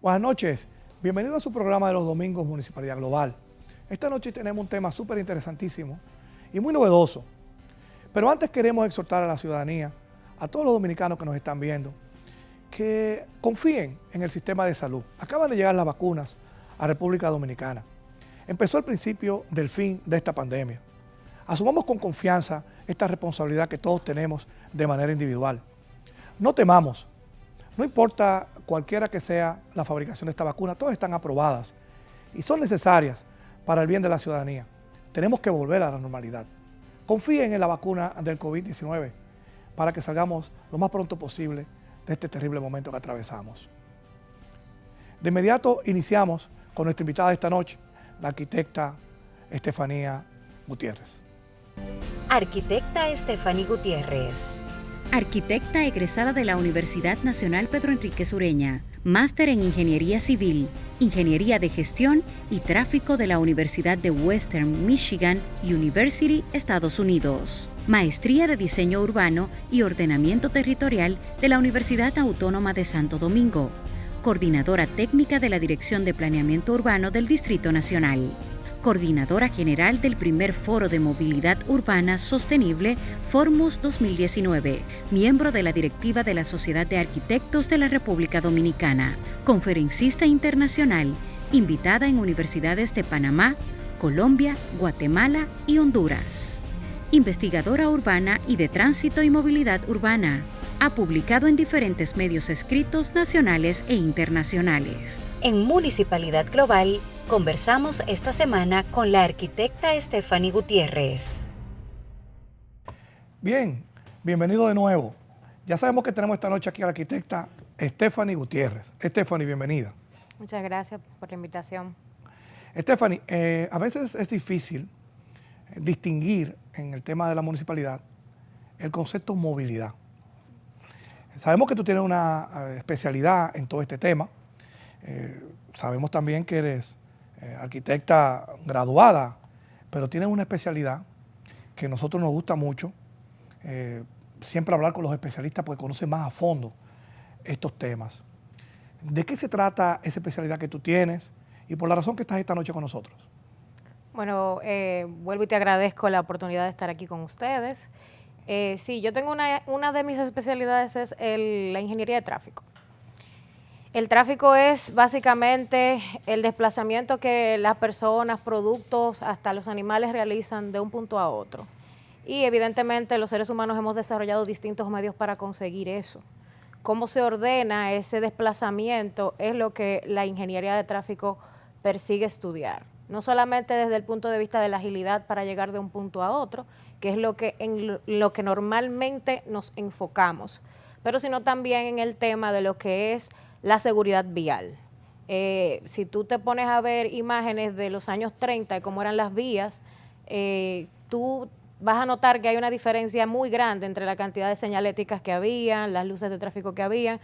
Buenas noches, bienvenido a su programa de los domingos Municipalidad Global. Esta noche tenemos un tema súper interesantísimo y muy novedoso. Pero antes queremos exhortar a la ciudadanía, a todos los dominicanos que nos están viendo, que confíen en el sistema de salud. Acaban de llegar las vacunas a República Dominicana. Empezó el principio del fin de esta pandemia. Asumamos con confianza esta responsabilidad que todos tenemos de manera individual. No temamos. No importa cualquiera que sea la fabricación de esta vacuna, todas están aprobadas y son necesarias para el bien de la ciudadanía. Tenemos que volver a la normalidad. Confíen en la vacuna del COVID-19 para que salgamos lo más pronto posible de este terrible momento que atravesamos. De inmediato iniciamos con nuestra invitada de esta noche, la arquitecta Estefanía Gutiérrez. Arquitecta Estefanía Gutiérrez. Arquitecta egresada de la Universidad Nacional Pedro Enríquez Ureña, máster en Ingeniería Civil, Ingeniería de Gestión y Tráfico de la Universidad de Western Michigan University, Estados Unidos, Maestría de Diseño Urbano y Ordenamiento Territorial de la Universidad Autónoma de Santo Domingo, Coordinadora Técnica de la Dirección de Planeamiento Urbano del Distrito Nacional, Coordinadora General del primer Foro de Movilidad Urbana Sostenible, Formus 2019, miembro de la directiva de la Sociedad de Arquitectos de la República Dominicana, conferencista internacional, invitada en universidades de Panamá, Colombia, Guatemala y Honduras. Investigadora urbana y de tránsito y movilidad urbana. Ha publicado en diferentes medios escritos nacionales e internacionales. En Municipalidad Global, conversamos esta semana con la arquitecta Estefanía Gutiérrez. Bien, bienvenido de nuevo. Ya sabemos que tenemos esta noche aquí a la arquitecta Estefanía Gutiérrez. Estefanía, bienvenida. Muchas gracias por la invitación. Estefanía, a veces es difícil distinguir en el tema de la municipalidad el concepto movilidad. Sabemos que tú tienes una especialidad en todo este tema. Sabemos también que eres arquitecta graduada, pero tienes una especialidad que a nosotros nos gusta mucho. Siempre hablar con los especialistas porque conocen más a fondo estos temas. ¿De qué se trata esa especialidad que tú tienes y por la razón que estás esta noche con nosotros? Bueno, vuelvo y te agradezco la oportunidad de estar aquí con ustedes. Sí, yo tengo una de mis especialidades es la ingeniería de tráfico. El tráfico es básicamente el desplazamiento que las personas, productos, hasta los animales realizan de un punto a otro. Y evidentemente los seres humanos hemos desarrollado distintos medios para conseguir eso. Cómo se ordena ese desplazamiento es lo que la ingeniería de tráfico persigue estudiar. No solamente desde el punto de vista de la agilidad para llegar de un punto a otro, que es en lo que normalmente nos enfocamos, pero sino también en el tema de lo que es la seguridad vial. Si tú te pones a ver imágenes de los años 30 y cómo eran las vías, tú vas a notar que hay una diferencia muy grande entre la cantidad de señaléticas que habían, las luces de tráfico que habían.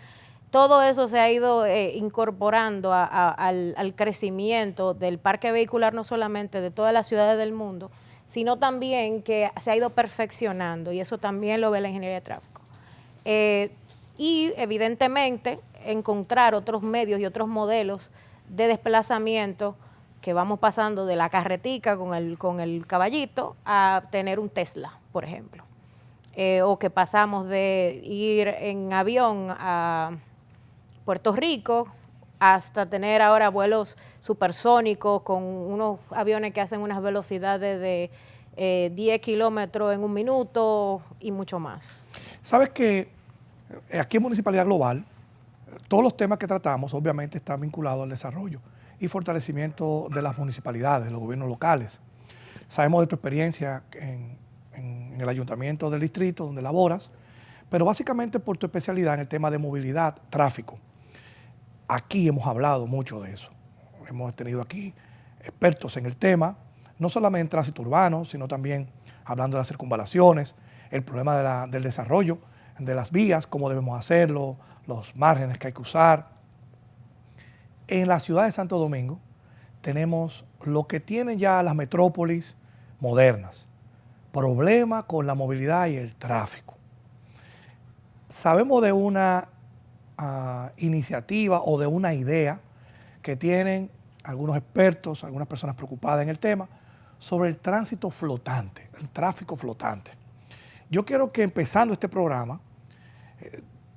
Todo eso se ha ido incorporando al crecimiento del parque vehicular, no solamente de todas las ciudades del mundo, sino también que se ha ido perfeccionando, y eso también lo ve la ingeniería de tráfico. Y evidentemente encontrar otros medios y otros modelos de desplazamiento que vamos pasando de la carretica con el caballito a tener un Tesla, por ejemplo. O que pasamos de ir en avión a Puerto Rico hasta tener ahora vuelos supersónicos con unos aviones que hacen unas velocidades de 10 kilómetros en un minuto y mucho más. Sabes que aquí en Municipalidad Global, todos los temas que tratamos obviamente están vinculados al desarrollo y fortalecimiento de las municipalidades, de los gobiernos locales. Sabemos de tu experiencia en el ayuntamiento del distrito donde laboras, pero básicamente por tu especialidad en el tema de movilidad, tráfico. Aquí hemos hablado mucho de eso. Hemos tenido aquí expertos en el tema, no solamente en tránsito urbano, sino también hablando de las circunvalaciones, el problema del desarrollo de las vías, cómo debemos hacerlo, los márgenes que hay que usar. En la ciudad de Santo Domingo tenemos lo que tienen ya las metrópolis modernas, problema con la movilidad y el tráfico. Sabemos de una iniciativa o de una idea que tienen algunos expertos, algunas personas preocupadas en el tema, sobre el tránsito flotante, el tráfico flotante. Yo quiero que empezando este programa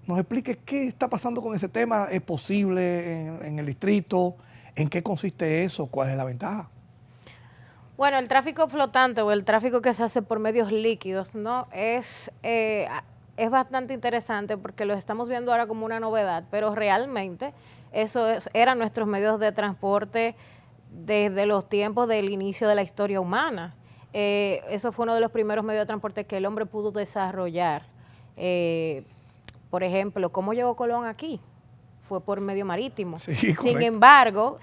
nos explique qué está pasando con ese tema, es posible en el distrito, en qué consiste eso, cuál es la ventaja. Bueno, el tráfico flotante o el tráfico que se hace por medios líquidos, ¿no? Es bastante interesante porque lo estamos viendo ahora como una novedad, pero realmente eran nuestros medios de transporte desde los tiempos del inicio de la historia humana. Eso fue uno de los primeros medios de transporte que el hombre pudo desarrollar. Por ejemplo, ¿cómo llegó Colón aquí? Fue por medio marítimo. Sí, sin embargo,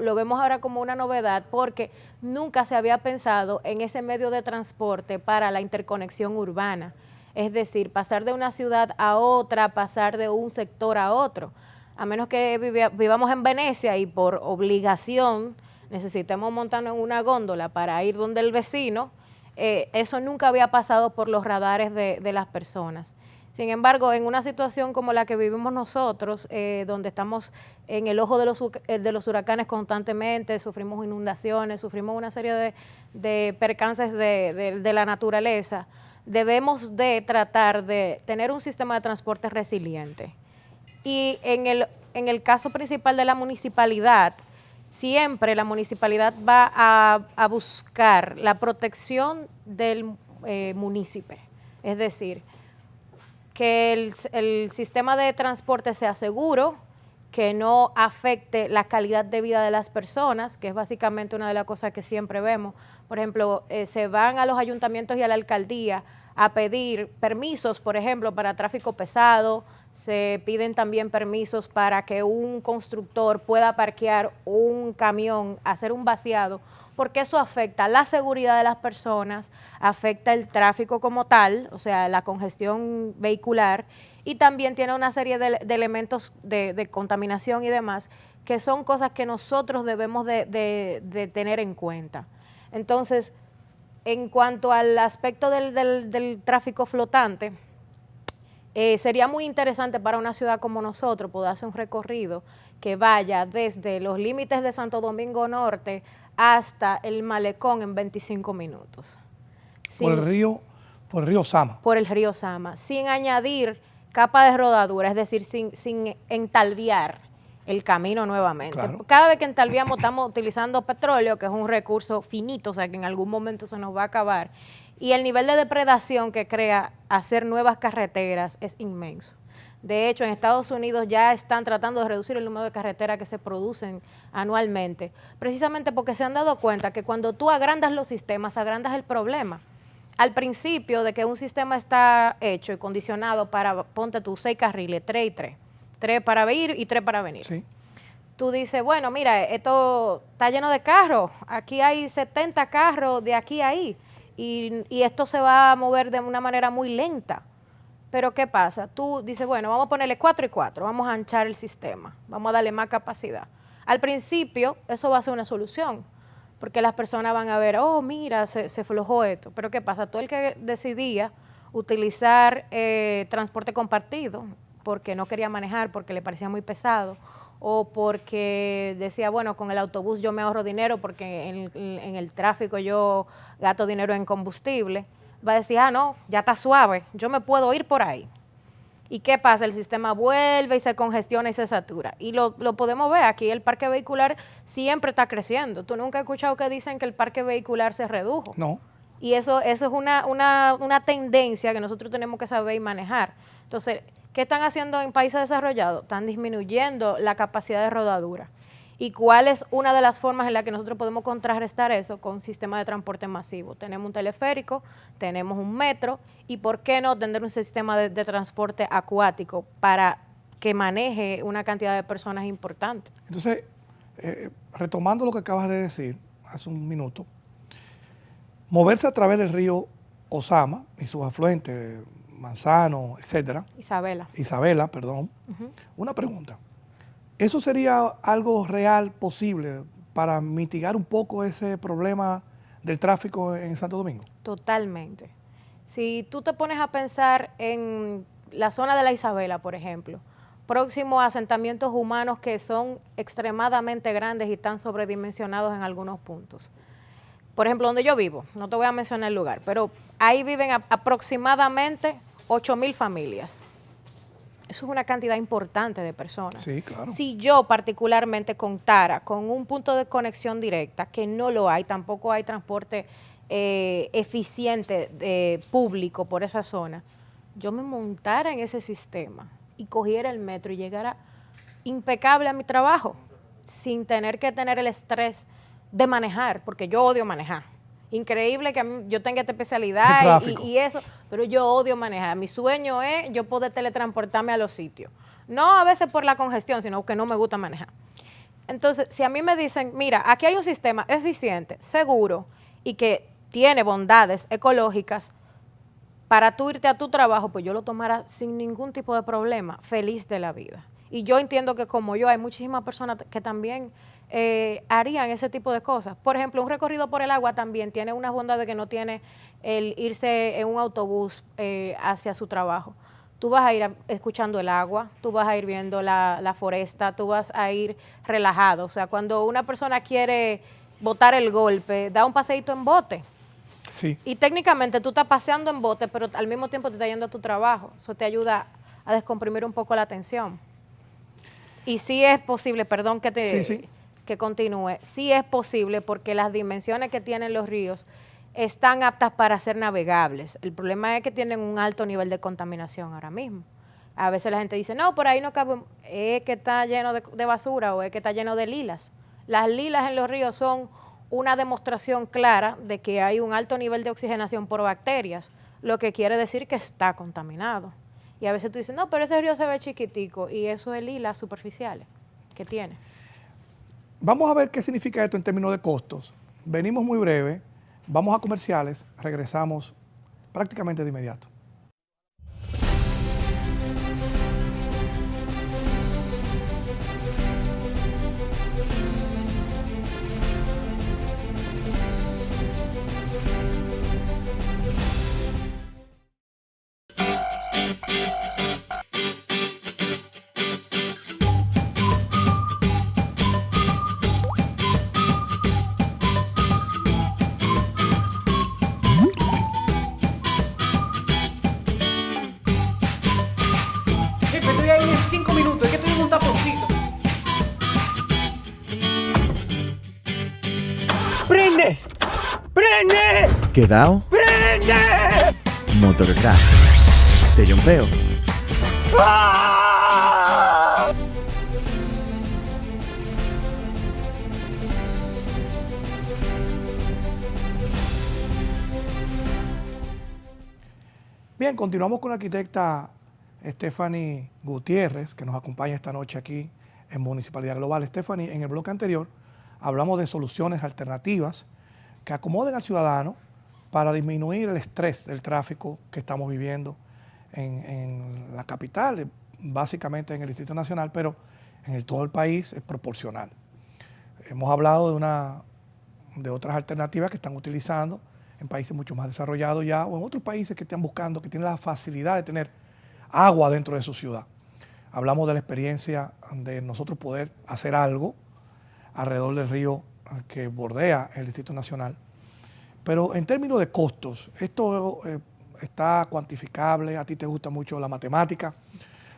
lo vemos ahora como una novedad porque nunca se había pensado en ese medio de transporte para la interconexión urbana. Es decir, pasar de una ciudad a otra, pasar de un sector a otro. A menos que vivamos en Venecia y por obligación necesitemos montarnos en una góndola para ir donde el vecino, eso nunca había pasado por los radares de las personas. Sin embargo, en una situación como la que vivimos nosotros, donde estamos en el ojo de los huracanes constantemente, sufrimos inundaciones, sufrimos una serie de percances de la naturaleza, debemos de tratar de tener un sistema de transporte resiliente. Y en el caso principal de la municipalidad, siempre la municipalidad va a buscar la protección del munícipe, es decir, que el sistema de transporte sea seguro, que no afecte la calidad de vida de las personas, que es básicamente una de las cosas que siempre vemos. Por ejemplo, se van a los ayuntamientos y a la alcaldía a pedir permisos, por ejemplo, para tráfico pesado, se piden también permisos para que un constructor pueda parquear un camión, hacer un vaciado, porque eso afecta la seguridad de las personas, afecta el tráfico como tal, o sea, la congestión vehicular, y también tiene una serie de elementos de contaminación y demás, que son cosas que nosotros debemos de tener en cuenta. Entonces, en cuanto al aspecto del tráfico flotante, sería muy interesante para una ciudad como nosotros poder hacer un recorrido que vaya desde los límites de Santo Domingo Norte hasta el Malecón en 25 minutos. Por el río Sama. Por el río Sama, sin añadir capa de rodadura, es decir, sin entalviar el camino nuevamente. Claro. Cada vez que entalviamos estamos utilizando petróleo, que es un recurso finito, o sea que en algún momento se nos va a acabar. Y el nivel de depredación que crea hacer nuevas carreteras es inmenso. De hecho, en Estados Unidos ya están tratando de reducir el número de carreteras que se producen anualmente, precisamente porque se han dado cuenta que cuando tú agrandas los sistemas, agrandas el problema. Al principio de que un sistema está hecho y condicionado para, ponte tú, 6 carriles, 3 y 3. 3 para ir y 3 para venir. Sí. Tú dices, bueno, mira, esto está lleno de carros, aquí hay 70 carros de aquí a ahí, y esto se va a mover de una manera muy lenta. Pero ¿qué pasa? Tú dices, bueno, vamos a ponerle 4 y 4, vamos a anchar el sistema, vamos a darle más capacidad. Al principio, eso va a ser una solución, porque las personas van a ver, oh, mira, se aflojó esto. Pero ¿qué pasa? Todo el que decidía utilizar transporte compartido, porque no quería manejar, porque le parecía muy pesado, o porque decía, bueno, con el autobús yo me ahorro dinero, porque en el tráfico yo gasto dinero en combustible, va a decir, ah, no, ya está suave, yo me puedo ir por ahí. ¿Y qué pasa? El sistema vuelve y se congestiona y se satura. Y lo podemos ver, aquí el parque vehicular siempre está creciendo. ¿Tú nunca has escuchado que dicen que el parque vehicular se redujo? No. Y eso es una tendencia que nosotros tenemos que saber y manejar. Entonces, ¿qué están haciendo en países desarrollados? Están disminuyendo la capacidad de rodadura. ¿Y cuál es una de las formas en las que nosotros podemos contrarrestar eso? Con un sistema de transporte masivo. Tenemos un teleférico, tenemos un metro, y ¿por qué no tener un sistema de transporte acuático para que maneje una cantidad de personas importante? Entonces, retomando lo que acabas de decir hace un minuto, moverse a través del río Osama y sus afluentes, Manzano, etcétera. Isabela, perdón. Una pregunta. ¿Eso sería algo real posible para mitigar un poco ese problema del tráfico en Santo Domingo? Totalmente. Si tú te pones a pensar en la zona de la Isabela, por ejemplo, próximo a asentamientos humanos que son extremadamente grandes y están sobredimensionados en algunos puntos. Por ejemplo, donde yo vivo, no te voy a mencionar el lugar, pero ahí viven aproximadamente 8,000 familias. Eso es una cantidad importante de personas. Sí, claro. Si yo particularmente contara con un punto de conexión directa, que no lo hay, tampoco hay transporte eficiente público por esa zona, yo me montara en ese sistema y cogiera el metro y llegara impecable a mi trabajo, sin tener que tener el estrés de manejar, porque yo odio manejar. Increíble que yo tenga esta especialidad y eso, pero yo odio manejar. Mi sueño es yo poder teletransportarme a los sitios. No a veces por la congestión, sino que no me gusta manejar. Entonces, si a mí me dicen, mira, aquí hay un sistema eficiente, seguro y que tiene bondades ecológicas para tú irte a tu trabajo, pues yo lo tomara sin ningún tipo de problema, feliz de la vida. Y yo entiendo que como yo, hay muchísimas personas que también harían ese tipo de cosas. Por ejemplo, un recorrido por el agua también tiene unas bondades que no tiene el irse en un autobús hacia su trabajo. Tú vas a ir escuchando el agua, tú vas a ir viendo la foresta, tú vas a ir relajado. O sea, cuando una persona quiere botar el golpe, da un paseíto en bote. Sí. Y técnicamente tú estás paseando en bote, pero al mismo tiempo te estás yendo a tu trabajo. Eso te ayuda a descomprimir un poco la tensión. Y sí es posible, perdón que continúe, sí es posible porque las dimensiones que tienen los ríos están aptas para ser navegables. El problema es que tienen un alto nivel de contaminación ahora mismo. A veces la gente dice, no, por ahí no cabe, es que está lleno de basura o es que está lleno de lilas. Las lilas en los ríos son una demostración clara de que hay un alto nivel de oxigenación por bacterias, lo que quiere decir que está contaminado. Y a veces tú dices, no, pero ese río se ve chiquitico y eso es lilas superficiales que tiene. Vamos a ver qué significa esto en términos de costos. Venimos muy breve, vamos a comerciales, regresamos prácticamente de inmediato. Estoy ahí en 5 minutos, es que estoy en un taponcito. ¡Prende! ¡Prende! ¿Quedao? ¡Prende! Motorcraft. Te jumpeo. ¡Ah! Bien, continuamos con la arquitecta Stephanie Gutiérrez, que nos acompaña esta noche aquí en Municipalidad Global. Stephanie, en el bloque anterior hablamos de soluciones alternativas que acomoden al ciudadano para disminuir el estrés del tráfico que estamos viviendo en la capital, básicamente en el Distrito Nacional, pero en todo el país es proporcional. Hemos hablado de otras alternativas que están utilizando en países mucho más desarrollados ya, o en otros países que están buscando, que tienen la facilidad de tener agua dentro de su ciudad. Hablamos de la experiencia de nosotros poder hacer algo alrededor del río que bordea el Distrito Nacional. Pero en términos de costos, esto está cuantificable, a ti te gusta mucho la matemática,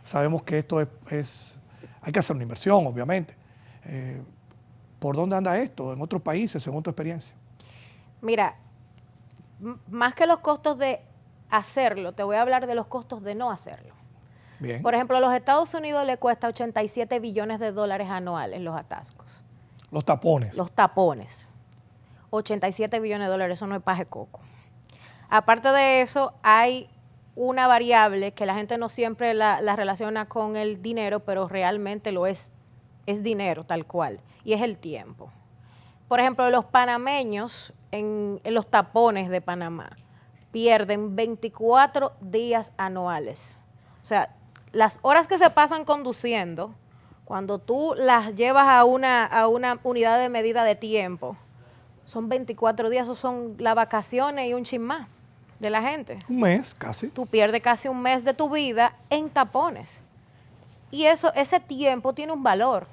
sabemos que esto hay que hacer una inversión, obviamente. ¿Por dónde anda esto en otros países, según tu experiencia? Mira, más que los costos de hacerlo, te voy a hablar de los costos de no hacerlo. Bien. Por ejemplo, a los Estados Unidos le cuesta 87 billones de dólares anuales los atascos. Los tapones. Los tapones. 87 billones de dólares, eso no es paje coco. Aparte de eso, hay una variable que la gente no siempre la relaciona con el dinero, pero realmente lo es dinero tal cual, y es el tiempo. Por ejemplo, los panameños en los tapones de Panamá pierden 24 días anuales. O sea, las horas que se pasan conduciendo, cuando tú las llevas a una unidad de medida de tiempo, son 24 días, eso son las vacaciones y un chin más de la gente. Un mes, casi. Tú pierdes casi un mes de tu vida en tapones. Y ese tiempo tiene un valor.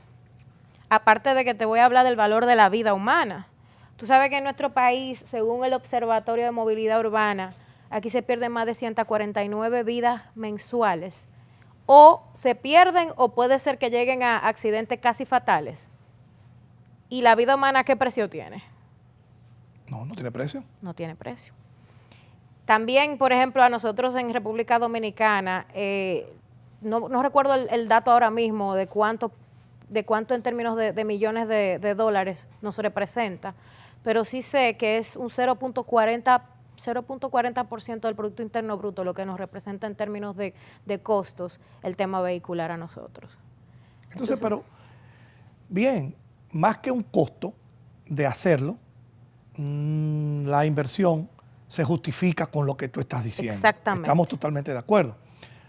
Aparte de que te voy a hablar del valor de la vida humana. Tú sabes que en nuestro país, según el Observatorio de Movilidad Urbana, aquí se pierden más de 149 vidas mensuales. O se pierden o puede ser que lleguen a accidentes casi fatales. ¿Y la vida humana qué precio tiene? No, no tiene precio. No tiene precio. También, por ejemplo, a nosotros en República Dominicana, no recuerdo el dato ahora mismo de cuánto en términos de millones de dólares nos representa, pero sí sé que es un 0.40% del Producto Interno Bruto lo que nos representa en términos de costos el tema vehicular a nosotros. Entonces, pero, bien, más que un costo de hacerlo, la inversión se justifica con lo que tú estás diciendo. Exactamente. Estamos totalmente de acuerdo.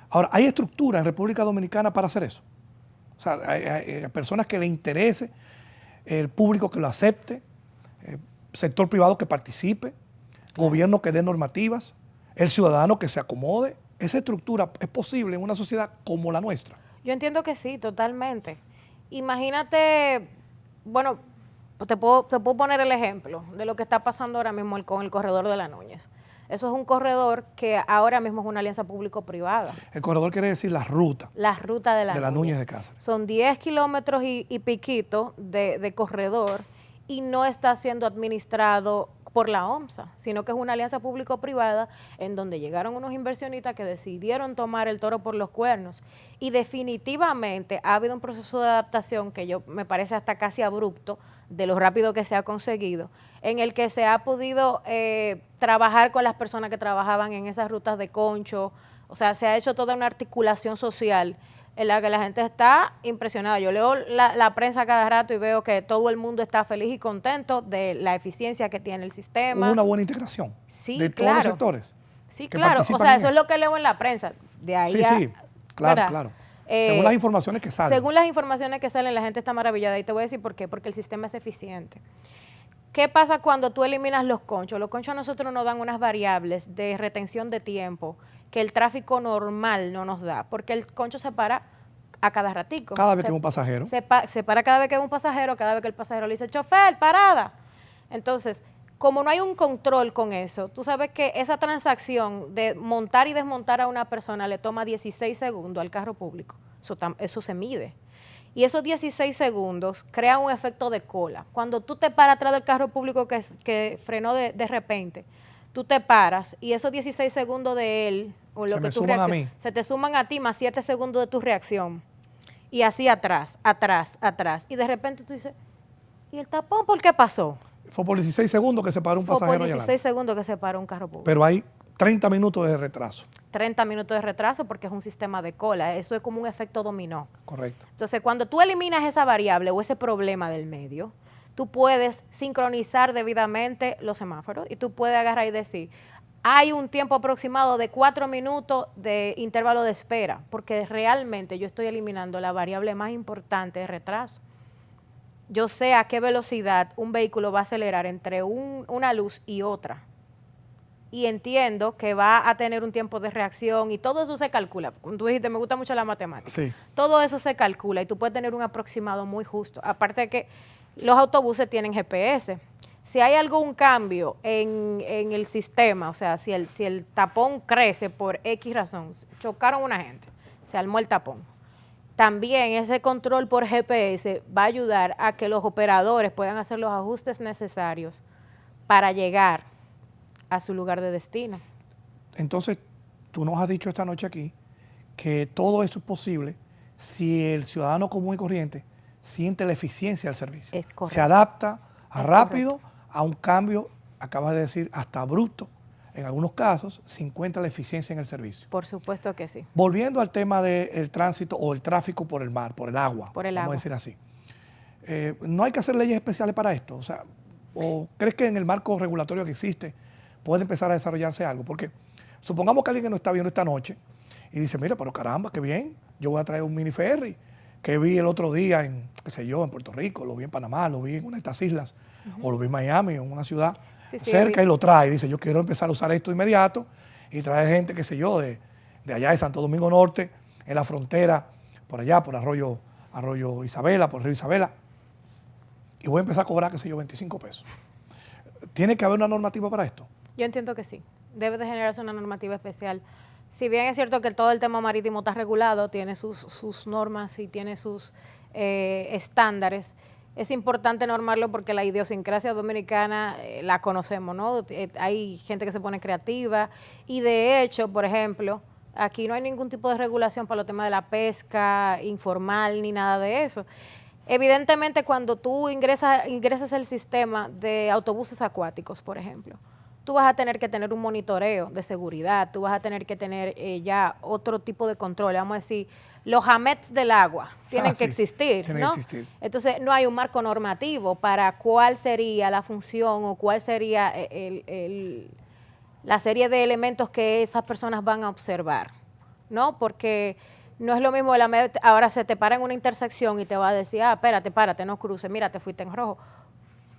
Ahora, ¿hay estructura en República Dominicana para hacer eso? O sea, hay personas que le interese, el público que lo acepte, sector privado que participe, gobierno que dé normativas, el ciudadano que se acomode. ¿Esa estructura es posible en una sociedad como la nuestra? Yo entiendo que sí, totalmente. Imagínate, bueno, te puedo poner el ejemplo de lo que está pasando ahora mismo con el corredor de la Núñez. Eso es un corredor que ahora mismo es una alianza público-privada. El corredor quiere decir la ruta. La ruta de la Núñez de Cáceres. Son 10 kilómetros y piquito de corredor y no está siendo administrado por la OMSA, sino que es una alianza público-privada en donde llegaron unos inversionistas que decidieron tomar el toro por los cuernos. Y definitivamente ha habido un proceso de adaptación que me parece hasta casi abrupto de lo rápido que se ha conseguido, en el que se ha podido trabajar con las personas que trabajaban en esas rutas de concho. O sea, se ha hecho toda una articulación social en la que la gente está impresionada. Yo leo la prensa cada rato y veo que todo el mundo está feliz y contento de la eficiencia que tiene el sistema. Hubo una buena integración de todos los sectores. Sí, claro. O sea, eso es lo que leo en la prensa. De ahí sí, claro, claro. Según las informaciones que salen. Según las informaciones que salen, la gente está maravillada. Y te voy a decir por qué. Porque el sistema es eficiente. ¿Qué pasa cuando tú eliminas los conchos? Los conchos a nosotros nos dan unas variables de retención de tiempo que el tráfico normal no nos da, porque el concho se para a cada ratico. Cada vez que hay un pasajero. Se para cada vez que hay un pasajero, cada vez que el pasajero le dice, chofer, parada. Entonces, como no hay un control con eso, tú sabes que esa transacción de montar y desmontar a una persona le toma 16 segundos al carro público. Eso se mide. Y esos 16 segundos crean un efecto de cola. Cuando tú te paras atrás del carro público que frenó de repente, tú te paras y esos 16 segundos de él, o lo que tú reaccionas, se te suman a ti más 7 segundos de tu reacción. Y así atrás. Y de repente tú dices, ¿y el tapón por qué pasó? Fue por 16 segundos que se paró un pasajero. Fue por 16 segundos que se paró un carro público. Pero hay 30 minutos de retraso. 30 minutos de retraso porque es un sistema de cola. Eso es como un efecto dominó. Correcto. Entonces, cuando tú eliminas esa variable o ese problema del medio, tú puedes sincronizar debidamente los semáforos y tú puedes agarrar y decir, hay un tiempo aproximado de 4 minutos de intervalo de espera, porque realmente yo estoy eliminando la variable más importante de retraso. Yo sé a qué velocidad un vehículo va a acelerar entre una luz y otra. Y entiendo que va a tener un tiempo de reacción y todo eso se calcula. Como tú dijiste, me gusta mucho la matemática. Sí. Todo eso se calcula y tú puedes tener un aproximado muy justo. Aparte de que los autobuses tienen GPS. Si hay algún cambio en el sistema, o sea, si el tapón crece por X razón, chocaron a una gente, se armó el tapón. También ese control por GPS va a ayudar a que los operadores puedan hacer los ajustes necesarios para llegar a su lugar de destino. Entonces, tú nos has dicho esta noche aquí que todo eso es posible si el ciudadano común y corriente siente la eficiencia del servicio. Es correcto. Se adapta rápido correcto. A un cambio, acabas de decir, hasta abrupto. En algunos casos se encuentra la eficiencia en el servicio. Por supuesto que sí. Volviendo al tema del tránsito o el tráfico por el mar, por el agua. Por el vamos agua. a decir así. ¿No hay que hacer leyes especiales para esto? O sea, ¿o crees que en el marco regulatorio que existe puede empezar a desarrollarse algo? Porque supongamos que alguien que nos está viendo esta noche y dice, mira, pero caramba, qué bien, yo voy a traer un mini ferry que vi el otro día en, qué sé yo, en Puerto Rico, lo vi en Panamá, lo vi en una de estas islas, o lo vi en Miami, en una ciudad cerca y lo trae. Y dice, yo quiero empezar a usar esto inmediato y traer gente, qué sé yo, de allá de Santo Domingo Norte, en la frontera, por allá, por Arroyo Isabela, por Río Isabela, y voy a empezar a cobrar, qué sé yo, 25 pesos. ¿Tiene que haber una normativa para esto? Yo entiendo que sí. Debe de generarse una normativa especial. Si bien es cierto que todo el tema marítimo está regulado, tiene sus normas y tiene sus estándares, es importante normarlo porque la idiosincrasia dominicana la conocemos, ¿no? Hay gente que se pone creativa y de hecho, por ejemplo, aquí no hay ningún tipo de regulación para los temas de la pesca informal ni nada de eso. Evidentemente, cuando tú ingresas el sistema de autobuses acuáticos, por ejemplo, tú vas a tener que tener un monitoreo de seguridad, tú vas a tener que tener ya otro tipo de control, vamos a decir, los jamets del agua tienen que existir, tienen ¿no? que existir. Entonces, no hay un marco normativo para cuál sería la función o cuál sería la serie de elementos que esas personas van a observar, ¿no? Porque no es lo mismo, ahora se te para en una intersección y te va a decir, espérate, párate, no cruces, mira, te fuiste en rojo.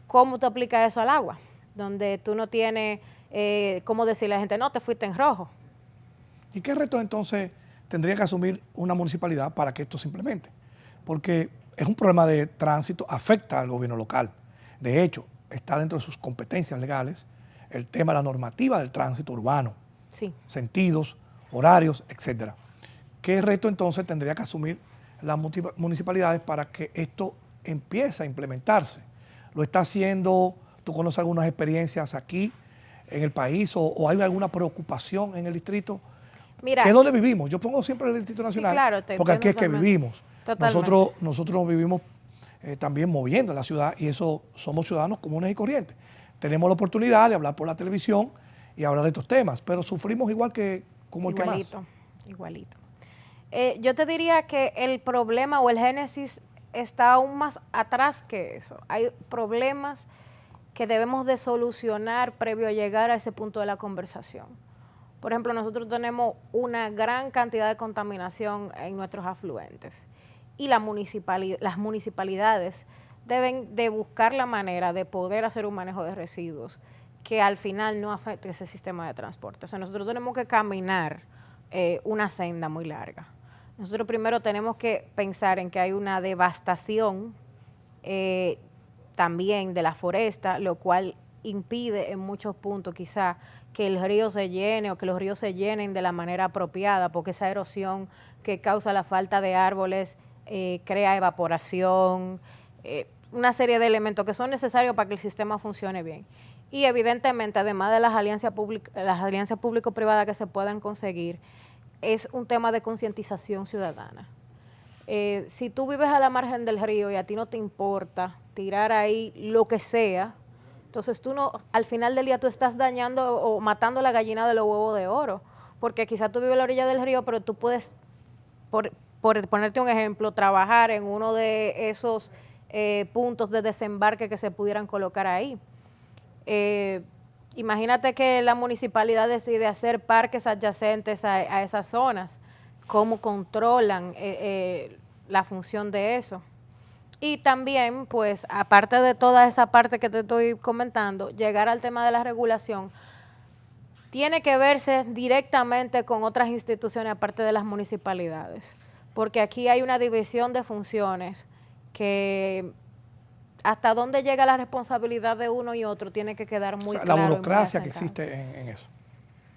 ¿Cómo tú aplicas eso al agua? Donde tú no tienes, cómo decirle a la gente, no, te fuiste en rojo. ¿Y qué reto entonces tendría que asumir una municipalidad para que esto se implemente? Porque es un problema de tránsito, afecta al gobierno local. De hecho, está dentro de sus competencias legales el tema de la normativa del tránsito urbano, Sí. sentidos, horarios, etcétera. ¿Qué reto entonces tendría que asumir las municipalidades para que esto empiece a implementarse? ¿Lo está haciendo? ¿Tú conoces algunas experiencias aquí en el país o hay alguna preocupación en el distrito? Mira, ¿Qué es donde vivimos? Yo pongo siempre el Distrito Nacional, claro, porque aquí es que totalmente. vivimos. Totalmente. Nosotros nos vivimos también moviendo en la ciudad y eso somos ciudadanos comunes y corrientes. Tenemos la oportunidad de hablar por la televisión y hablar de estos temas, pero sufrimos igual que como el que más. Igualito. Yo te diría que el problema o el génesis está aún más atrás que eso. Hay problemas que debemos de solucionar previo a llegar a ese punto de la conversación. Por ejemplo, nosotros tenemos una gran cantidad de contaminación en nuestros afluentes y las municipalidades deben de buscar la manera de poder hacer un manejo de residuos que al final no afecte ese sistema de transporte. O sea, nosotros tenemos que caminar una senda muy larga. Nosotros primero tenemos que pensar en que hay una devastación también de la foresta, lo cual impide en muchos puntos quizá que el río se llene o que los ríos se llenen de la manera apropiada, porque esa erosión que causa la falta de árboles crea evaporación, una serie de elementos que son necesarios para que el sistema funcione bien. Y evidentemente, además de las alianzas público-privadas que se puedan conseguir, es un tema de concientización ciudadana. Si tú vives a la margen del río y a ti no te importa tirar ahí lo que sea, entonces tú no, al final del día tú estás dañando o matando la gallina de los huevos de oro, porque quizás tú vives a la orilla del río, pero tú puedes, por ponerte un ejemplo, trabajar en uno de esos puntos de desembarque que se pudieran colocar ahí. Imagínate que la municipalidad decide hacer parques adyacentes a esas zonas. ¿Cómo controlan la función de eso? Y también, pues, aparte de toda esa parte que te estoy comentando, llegar al tema de la regulación tiene que verse directamente con otras instituciones aparte de las municipalidades, porque aquí hay una división de funciones que hasta dónde llega la responsabilidad de uno y otro tiene que quedar muy claro. La burocracia que existe en eso.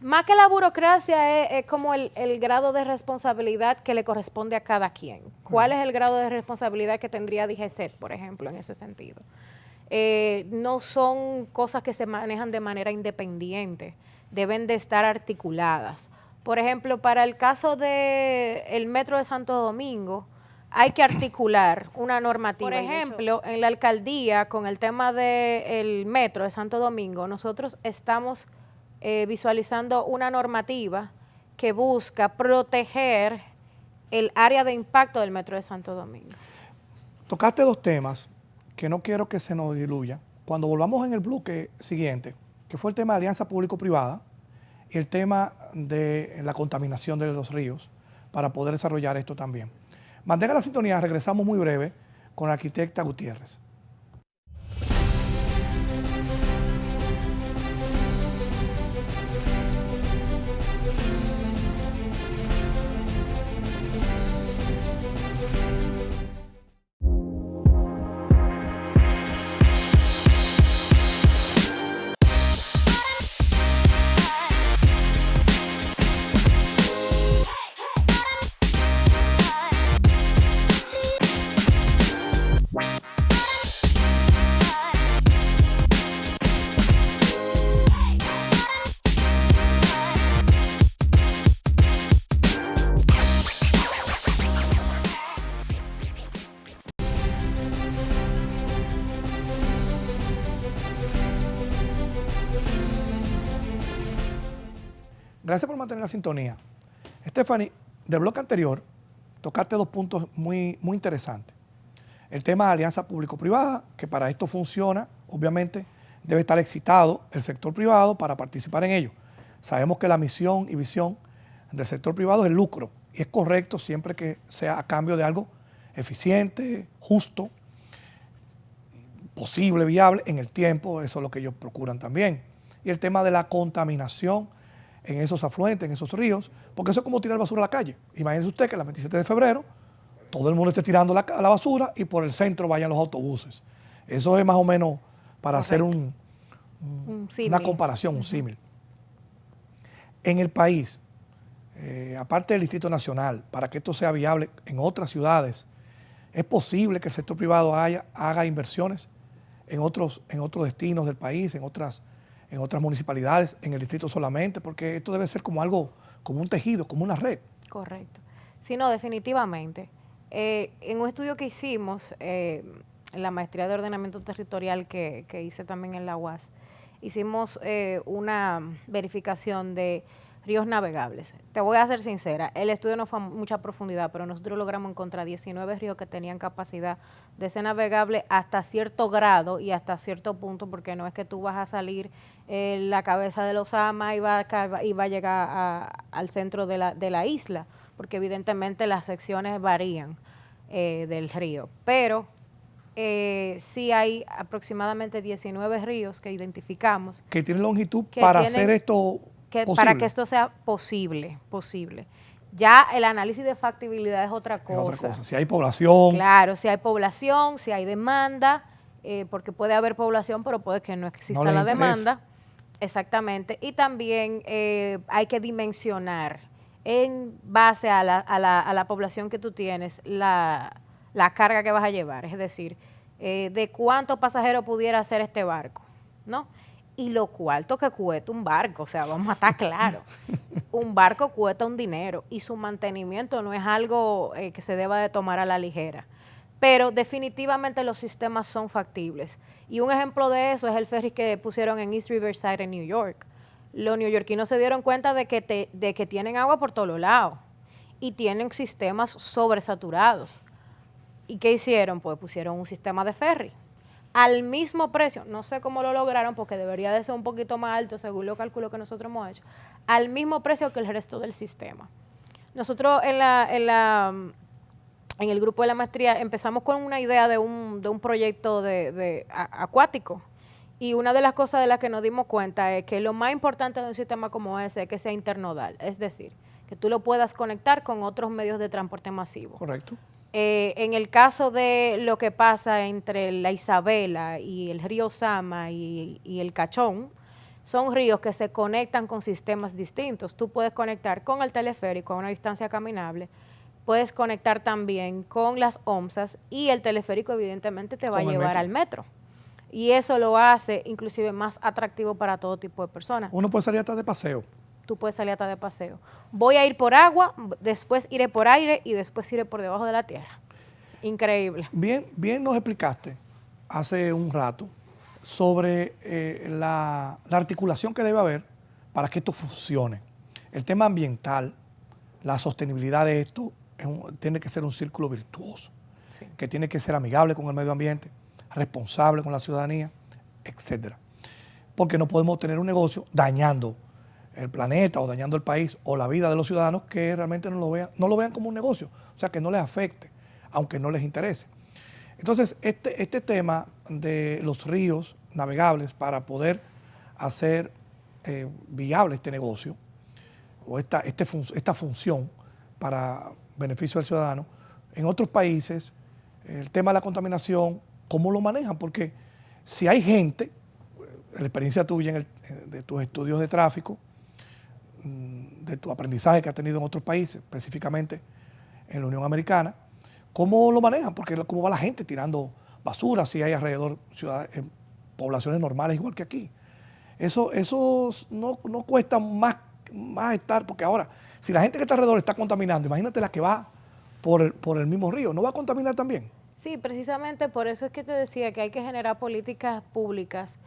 Más que la burocracia es como el grado de responsabilidad que le corresponde a cada quien. ¿Cuál es el grado de responsabilidad que tendría DGCET, por ejemplo, en ese sentido? No son cosas que se manejan de manera independiente, deben de estar articuladas. Por ejemplo, para el caso del Metro de Santo Domingo, hay que articular una normativa. Por ejemplo, en la alcaldía, con el tema del Metro de Santo Domingo, nosotros estamos visualizando una normativa que busca proteger el área de impacto del Metro de Santo Domingo. Tocaste dos temas que no quiero que se nos diluya. Cuando volvamos en el bloque siguiente, que fue el tema de alianza público-privada y el tema de la contaminación de los ríos, para poder desarrollar esto también. Mantenga la sintonía, regresamos muy breve con la arquitecta Gutiérrez. Gracias por mantener la sintonía. Stephanie, del bloque anterior, tocaste dos puntos muy interesantes. El tema de alianza público-privada, que para esto funciona, obviamente, debe estar excitado el sector privado para participar en ello. Sabemos que la misión y visión del sector privado es el lucro, y es correcto siempre que sea a cambio de algo eficiente, justo, posible, viable en el tiempo, eso es lo que ellos procuran también. Y el tema de la contaminación en esos afluentes, en esos ríos, porque eso es como tirar basura a la calle. Imagínese usted que el 27 de febrero todo el mundo esté tirando la basura y por el centro vayan los autobuses. Eso es más o menos para hacer una comparación, un símil. En el país, aparte del Distrito Nacional, para que esto sea viable en otras ciudades, ¿es posible que el sector privado haga inversiones en otros destinos del país, en otras municipalidades, en el distrito solamente? Porque esto debe ser como algo, como un tejido, como una red. Correcto. Sí, no, definitivamente. En un estudio que hicimos, en la maestría de ordenamiento territorial que hice también en la UAS, hicimos una verificación de ríos navegables. Te voy a ser sincera, el estudio no fue a mucha profundidad, pero nosotros logramos encontrar 19 ríos que tenían capacidad de ser navegable hasta cierto grado y hasta cierto punto, porque no es que tú vas a salir la cabeza de los Ama y va a llegar al centro de la isla, porque evidentemente las secciones varían del río. Pero sí hay aproximadamente 19 ríos que identificamos. Que tienen longitud para hacer esto posible. Para que esto sea posible. Ya el análisis de factibilidad es otra cosa. Si hay población. Claro, si hay población, si hay demanda, porque puede haber población, pero puede que no exista la demanda. Exactamente. Y también hay que dimensionar en base a la población que tú tienes, la carga que vas a llevar. Es decir, de cuántos pasajeros pudiera hacer este barco, ¿no? Y lo cuarto que cuesta un barco, o sea, vamos a estar claros. Un barco cuesta un dinero y su mantenimiento no es algo que se deba de tomar a la ligera. Pero definitivamente los sistemas son factibles. Y un ejemplo de eso es el ferry que pusieron en East Riverside en New York. Los neoyorquinos se dieron cuenta de que tienen agua por todos lados y tienen sistemas sobresaturados. ¿Y qué hicieron? Pues pusieron un sistema de ferry al mismo precio, no sé cómo lo lograron porque debería de ser un poquito más alto según los cálculos que nosotros hemos hecho, al mismo precio que el resto del sistema. Nosotros en el grupo de la maestría empezamos con una idea de un proyecto acuático, y una de las cosas de las que nos dimos cuenta es que lo más importante de un sistema como ese es que sea internodal, es decir, que tú lo puedas conectar con otros medios de transporte masivo. Correcto. En el caso de lo que pasa entre la Isabela y el río Sama y el Cachón, son ríos que se conectan con sistemas distintos. Tú puedes conectar con el teleférico a una distancia caminable, puedes conectar también con las OMSAs y el teleférico evidentemente te va a llevar al metro. Y eso lo hace inclusive más atractivo para todo tipo de personas. Uno puede salir hasta de paseo. Tú puedes salir hasta de paseo. Voy a ir por agua, después iré por aire y después iré por debajo de la tierra. Increíble. Bien nos explicaste hace un rato sobre la articulación que debe haber para que esto funcione. El tema ambiental, la sostenibilidad de esto, tiene que ser un círculo virtuoso, sí, que tiene que ser amigable con el medio ambiente, responsable con la ciudadanía, etcétera. Porque no podemos tener un negocio dañando el planeta o dañando el país o la vida de los ciudadanos que realmente no lo vean como un negocio, o sea, que no les afecte, aunque no les interese. Entonces, este tema de los ríos navegables para poder hacer viable este negocio o esta función para beneficio del ciudadano, en otros países, el tema de la contaminación, ¿cómo lo manejan? Porque si hay gente, la experiencia tuya de tus estudios de tráfico, de tu aprendizaje que has tenido en otros países, específicamente en la Unión Americana, ¿cómo lo manejan? Porque cómo va la gente tirando basura si hay alrededor poblaciones normales igual que aquí. Eso no cuesta más estar, porque ahora, si la gente que está alrededor está contaminando, imagínate la que va por el mismo río, ¿no va a contaminar también? Sí, precisamente por eso es que te decía que hay que generar políticas públicas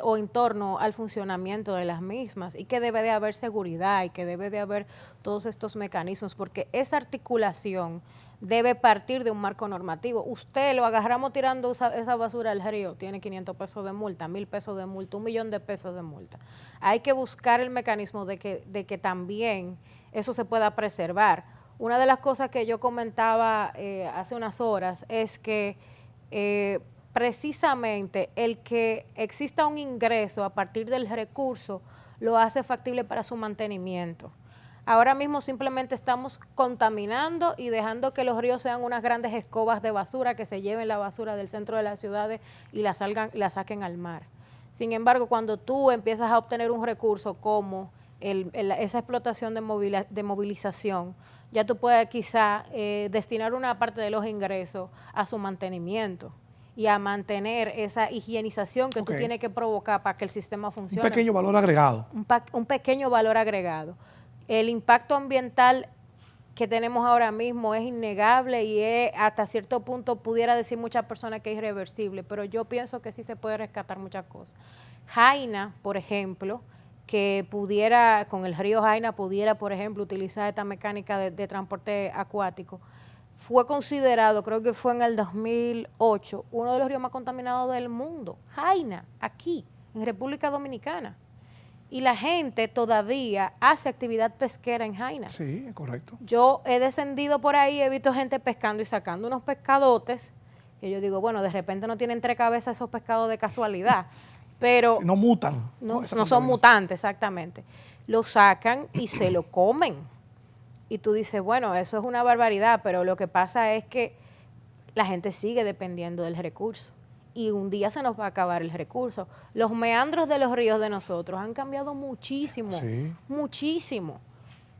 o en torno al funcionamiento de las mismas, y que debe de haber seguridad y que debe de haber todos estos mecanismos, porque esa articulación debe partir de un marco normativo. Usted lo agarramos tirando esa basura al río, tiene 500 pesos de multa, 1,000 pesos de multa, 1,000,000 de pesos de multa. Hay que buscar el mecanismo de que también eso se pueda preservar. Una de las cosas que yo comentaba hace unas horas es que precisamente el que exista un ingreso a partir del recurso lo hace factible para su mantenimiento. Ahora mismo simplemente estamos contaminando y dejando que los ríos sean unas grandes escobas de basura que se lleven la basura del centro de las ciudades y la saquen al mar. Sin embargo, cuando tú empiezas a obtener un recurso como esa explotación de movilización, ya tú puedes quizá destinar una parte de los ingresos a su mantenimiento y a mantener esa higienización que tú tienes que provocar para que el sistema funcione. Un pequeño valor agregado. Un pequeño valor agregado. El impacto ambiental que tenemos ahora mismo es innegable y es, hasta cierto punto pudiera decir muchas personas que es irreversible, pero yo pienso que sí se puede rescatar muchas cosas. Jaina, por ejemplo, que pudiera, con el río Jaina, pudiera, por ejemplo, utilizar esta mecánica de transporte acuático, fue considerado, creo que fue en el 2008, uno de los ríos más contaminados del mundo. Jaina, aquí, en República Dominicana. Y la gente todavía hace actividad pesquera en Jaina. Sí, es correcto. Yo he descendido por ahí, he visto gente pescando y sacando unos pescadotes, que yo digo, bueno, de repente no tienen 3 cabezas esos pescados de casualidad, pero... No mutan. No son mutantes, exactamente. Lo sacan y se lo comen. Y tú dices, bueno, eso es una barbaridad, pero lo que pasa es que la gente sigue dependiendo del recurso. Y un día se nos va a acabar el recurso. Los meandros de los ríos de nosotros han cambiado muchísimo, muchísimo.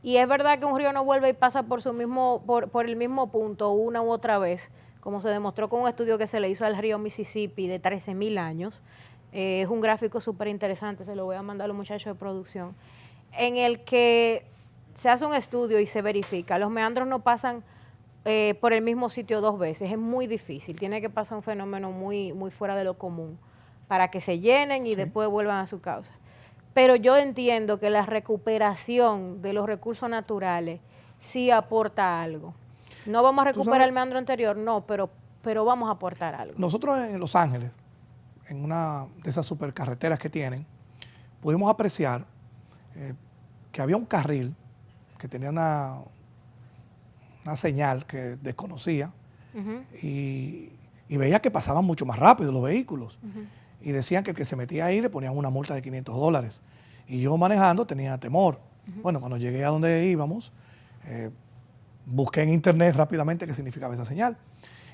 Y es verdad que un río no vuelve y pasa por el mismo punto una u otra vez, como se demostró con un estudio que se le hizo al río Mississippi de 13,000 años. Es un gráfico súper interesante, se lo voy a mandar a los muchachos de producción, en el que se hace un estudio y se verifica. Los meandros no pasan por el mismo sitio 2 veces, es muy difícil, tiene que pasar un fenómeno muy, muy fuera de lo común para que se llenen y después vuelvan a su causa. Pero yo entiendo que la recuperación de los recursos naturales sí aporta algo. No vamos a recuperar el meandro anterior, no, pero vamos a aportar algo. Nosotros en Los Ángeles, en una de esas supercarreteras que tienen, pudimos apreciar que había un carril que tenía una señal que desconocía y veía que pasaban mucho más rápido los vehículos. Y decían que el que se metía ahí le ponían una multa de $500. Y yo manejando tenía temor. Bueno, cuando llegué a donde íbamos, busqué en internet rápidamente qué significaba esa señal.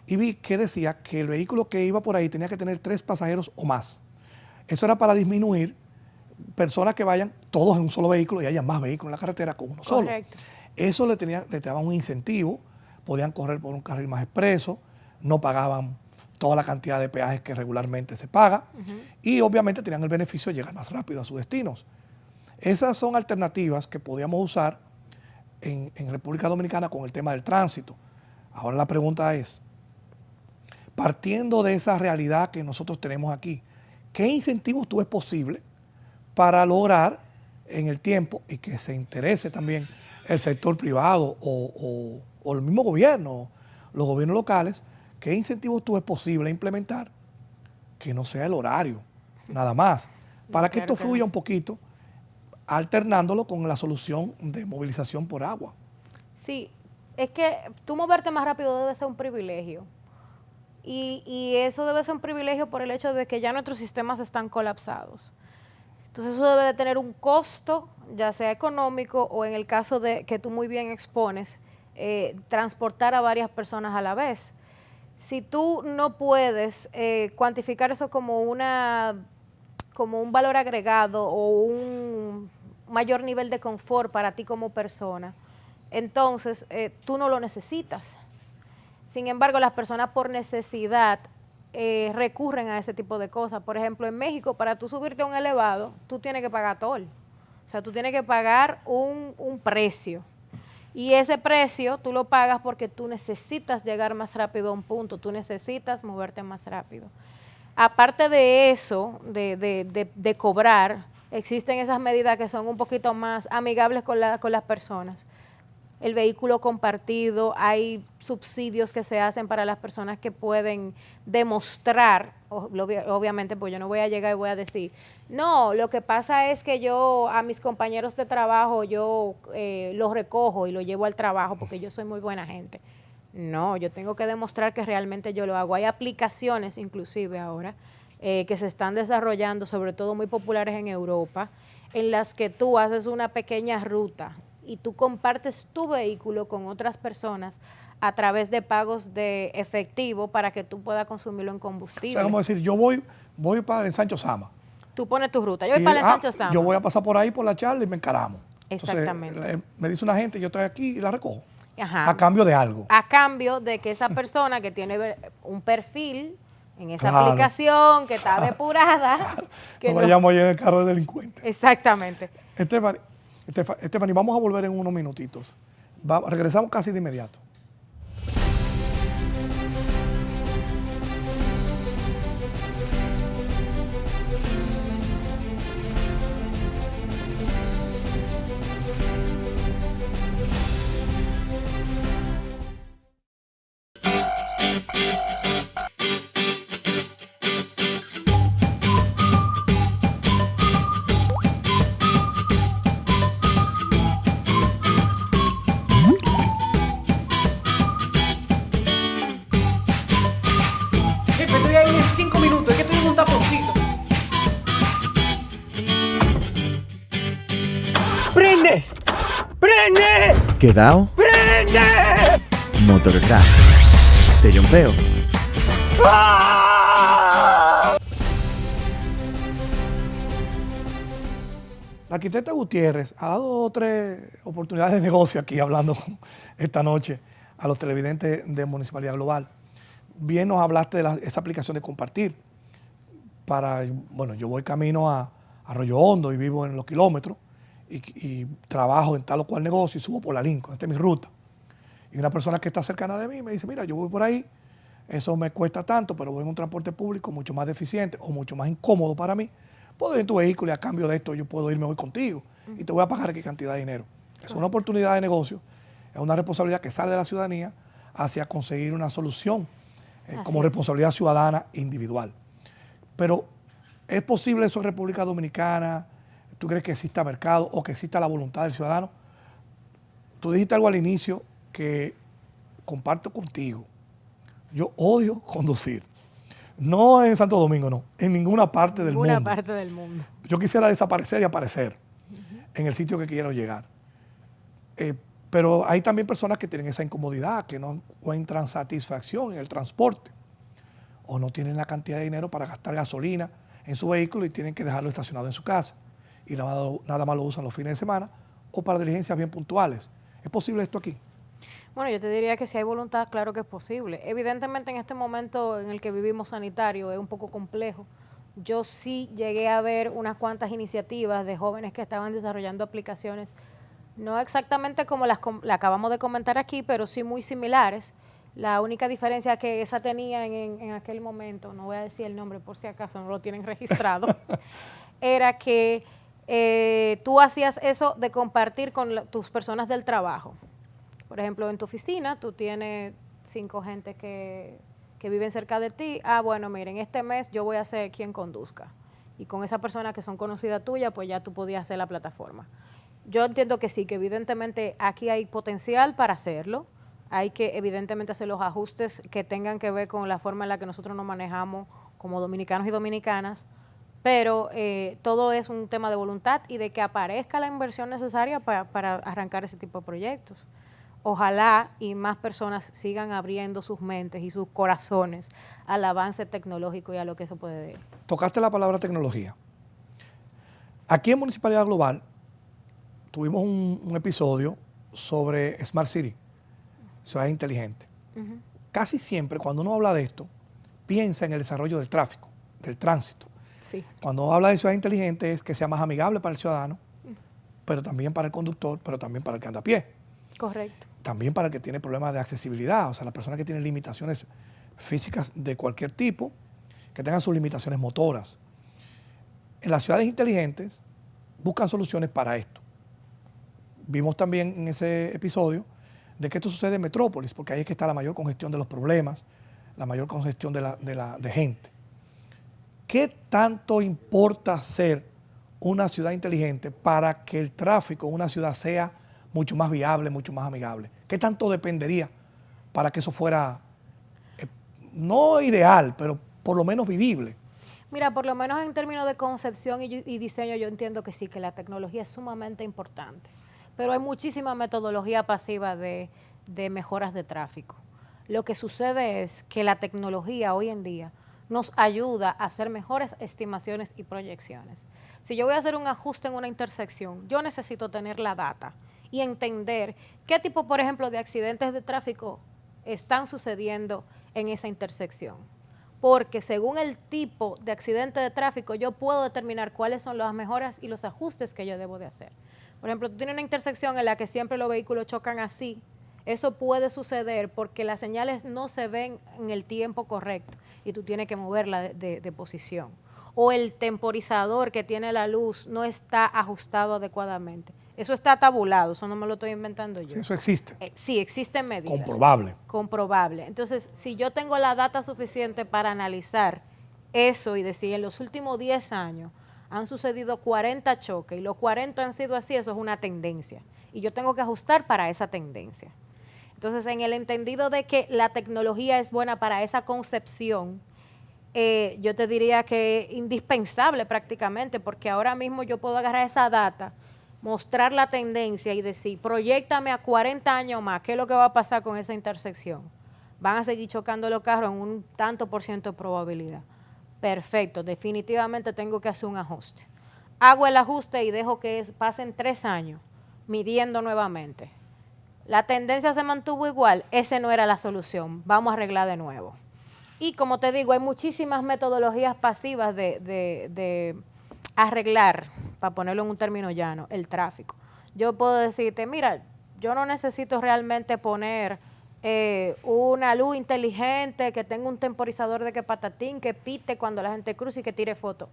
Y vi que decía que el vehículo que iba por ahí tenía que tener 3 pasajeros o más. Eso era para disminuir personas que vayan todos en un solo vehículo y haya más vehículos en la carretera con uno solo. Correcto. Eso le daban un incentivo, podían correr por un carril más expreso, no pagaban toda la cantidad de peajes que regularmente se paga y obviamente tenían el beneficio de llegar más rápido a sus destinos. Esas son alternativas que podíamos usar en República Dominicana con el tema del tránsito. Ahora la pregunta es, partiendo de esa realidad que nosotros tenemos aquí, ¿qué incentivos tú ves posible para lograr en el tiempo y que se interese también el sector privado o el mismo gobierno, los gobiernos locales? ¿Qué incentivos tú ves posible implementar que no sea el horario, nada más, para que esto fluya un poquito, alternándolo con la solución de movilización por agua? Sí, es que tú moverte más rápido debe ser un privilegio. Y eso debe ser un privilegio por el hecho de que ya nuestros sistemas están colapsados. Entonces eso debe de tener un costo, ya sea económico o en el caso de que tú muy bien expones, transportar a varias personas a la vez. Si tú no puedes cuantificar eso como un valor agregado o un mayor nivel de confort para ti como persona, entonces tú no lo necesitas. Sin embargo, las personas por necesidad recurren a ese tipo de cosas. Por ejemplo, en México, para tú subirte a un elevado, tú tienes que pagar toll. O sea, tú tienes que pagar un precio. Y ese precio tú lo pagas porque tú necesitas llegar más rápido a un punto, tú necesitas moverte más rápido. Aparte de eso, de cobrar, existen esas medidas que son un poquito más amigables con las personas. El vehículo compartido, hay subsidios que se hacen para las personas que pueden demostrar, obviamente, pues yo no voy a llegar y voy a decir, no, lo que pasa es que yo a mis compañeros de trabajo, yo los recojo y los llevo al trabajo porque yo soy muy buena gente. No, yo tengo que demostrar que realmente yo lo hago. Hay aplicaciones, inclusive ahora, que se están desarrollando, sobre todo muy populares en Europa, en las que tú haces una pequeña ruta y tú compartes tu vehículo con otras personas a través de pagos de efectivo para que tú puedas consumirlo en combustible. O sea, como decir, yo voy para el Ensancho Sama. Tú pones tu ruta. Yo voy para el Ensancho Sama. Yo voy a pasar por ahí por la charla y me encaramo. Exactamente. Entonces, me dice una gente, yo estoy aquí y la recojo. Ajá. A cambio de algo. A cambio de que esa persona que tiene un perfil en esa Claro. aplicación, que está depurada. Que No vayamos ahí en el carro de delincuentes. Exactamente. Estefany, vamos a volver en unos minutitos. Regresamos casi de inmediato. Jefe, estoy ahí en 5 minutos, es que estoy en un taponcito. ¡Prende! ¡Prende! ¿Quedao? ¡Prende! Motorcraft. Te jumpeo. La arquitecta Gutiérrez ha dado 3 oportunidades de negocio aquí hablando esta noche a los televidentes de Municipalidad Global. Bien nos hablaste de esa aplicación de compartir. Bueno, yo voy camino a Arroyo Hondo y vivo en Los Kilómetros y trabajo en tal o cual negocio y subo por la Lincoln, esta es mi ruta. Y una persona que está cercana de mí me dice, mira, yo voy por ahí, eso me cuesta tanto, pero voy en un transporte público mucho más deficiente o mucho más incómodo para mí. Puedo ir en tu vehículo y a cambio de esto yo puedo irme hoy contigo y te voy a pagar qué cantidad de dinero. Es una oportunidad de negocio, es una responsabilidad que sale de la ciudadanía hacia conseguir una solución como responsabilidad ciudadana individual. Pero, ¿es posible eso en República Dominicana? ¿Tú crees que exista mercado o que exista la voluntad del ciudadano? Tú dijiste algo al inicio que comparto contigo. Yo odio conducir. No en Santo Domingo, no. En ninguna parte del mundo. Ninguna parte del mundo. Yo quisiera desaparecer y aparecer en el sitio que quiero llegar. Pero hay también personas que tienen esa incomodidad, que no encuentran satisfacción en el transporte o no tienen la cantidad de dinero para gastar gasolina en su vehículo y tienen que dejarlo estacionado en su casa y nada más lo usan los fines de semana o para diligencias bien puntuales. ¿Es posible esto aquí? Bueno, yo te diría que si hay voluntad, claro que es posible. Evidentemente en este momento en el que vivimos sanitario es un poco complejo. Yo sí llegué a ver unas cuantas iniciativas de jóvenes que estaban desarrollando aplicaciones, no exactamente como la acabamos de comentar aquí, pero sí muy similares. La única diferencia que esa tenía en aquel momento, no voy a decir el nombre por si acaso no lo tienen registrado, era que tú hacías eso de compartir con tus personas del trabajo. Por ejemplo, en tu oficina tú tienes 5 gente que viven cerca de ti. Bueno, miren, este mes yo voy a ser quien conduzca. Y con esa persona que son conocidas tuyas, pues ya tú podías hacer la plataforma. Yo entiendo que sí, que evidentemente aquí hay potencial para hacerlo. Hay que evidentemente hacer los ajustes que tengan que ver con la forma en la que nosotros nos manejamos como dominicanos y dominicanas, pero todo es un tema de voluntad y de que aparezca la inversión necesaria para arrancar ese tipo de proyectos. Ojalá y más personas sigan abriendo sus mentes y sus corazones al avance tecnológico y a lo que eso puede dar. Tocaste la palabra tecnología. Aquí en Municipalidad Global tuvimos un episodio sobre Smart City, ciudad inteligente. Casi siempre cuando uno habla de esto, piensa en el desarrollo del tráfico, del tránsito. Sí. Cuando uno habla de ciudad inteligente es que sea más amigable para el ciudadano, pero también para el conductor, pero también para el que anda a pie. Correcto. También para el que tiene problemas de accesibilidad, o sea, la persona que tiene limitaciones físicas de cualquier tipo, que tengan sus limitaciones motoras. En las ciudades inteligentes buscan soluciones para esto. Vimos también en ese episodio de que esto sucede en metrópolis, porque ahí es que está la mayor congestión de los problemas, la mayor congestión de gente. ¿Qué tanto importa ser una ciudad inteligente para que el tráfico en una ciudad sea mucho más viable, mucho más amigable? ¿Qué tanto dependería para que eso fuera, no ideal, pero por lo menos vivible? Mira, por lo menos en términos de concepción y diseño, yo entiendo que sí, que la tecnología es sumamente importante. Pero hay muchísima metodología pasiva de mejoras de tráfico. Lo que sucede es que la tecnología hoy en día nos ayuda a hacer mejores estimaciones y proyecciones. Si yo voy a hacer un ajuste en una intersección, yo necesito tener la data y entender qué tipo, por ejemplo, de accidentes de tráfico están sucediendo en esa intersección. Porque según el tipo de accidente de tráfico, yo puedo determinar cuáles son las mejoras y los ajustes que yo debo de hacer. Por ejemplo, tú tienes una intersección en la que siempre los vehículos chocan así. Eso puede suceder porque las señales no se ven en el tiempo correcto y tú tienes que moverla de posición. O el temporizador que tiene la luz no está ajustado adecuadamente. Eso está tabulado, eso no me lo estoy inventando yo. Sí, eso existe. Sí, existen medidas. Comprobable. Comprobable. Entonces, si yo tengo la data suficiente para analizar eso y decir, en los últimos 10 años han sucedido 40 choques y los 40 han sido así, eso es una tendencia. Y yo tengo que ajustar para esa tendencia. Entonces, en el entendido de que la tecnología es buena para esa concepción, yo te diría que es indispensable prácticamente, porque ahora mismo yo puedo agarrar esa data, mostrar la tendencia y decir, proyéctame a 40 años más, ¿qué es lo que va a pasar con esa intersección? Van a seguir chocando los carros en un tanto por ciento de probabilidad. Perfecto, definitivamente tengo que hacer un ajuste. Hago el ajuste y dejo que pasen 3 años midiendo nuevamente. La tendencia se mantuvo igual, esa no era la solución, vamos a arreglar de nuevo. Y como te digo, hay muchísimas metodologías pasivas de arreglar, para ponerlo en un término llano, el tráfico. Yo puedo decirte, mira, yo no necesito realmente poner una luz inteligente que tenga un temporizador de que patatín, que pite cuando la gente cruce y que tire fotos.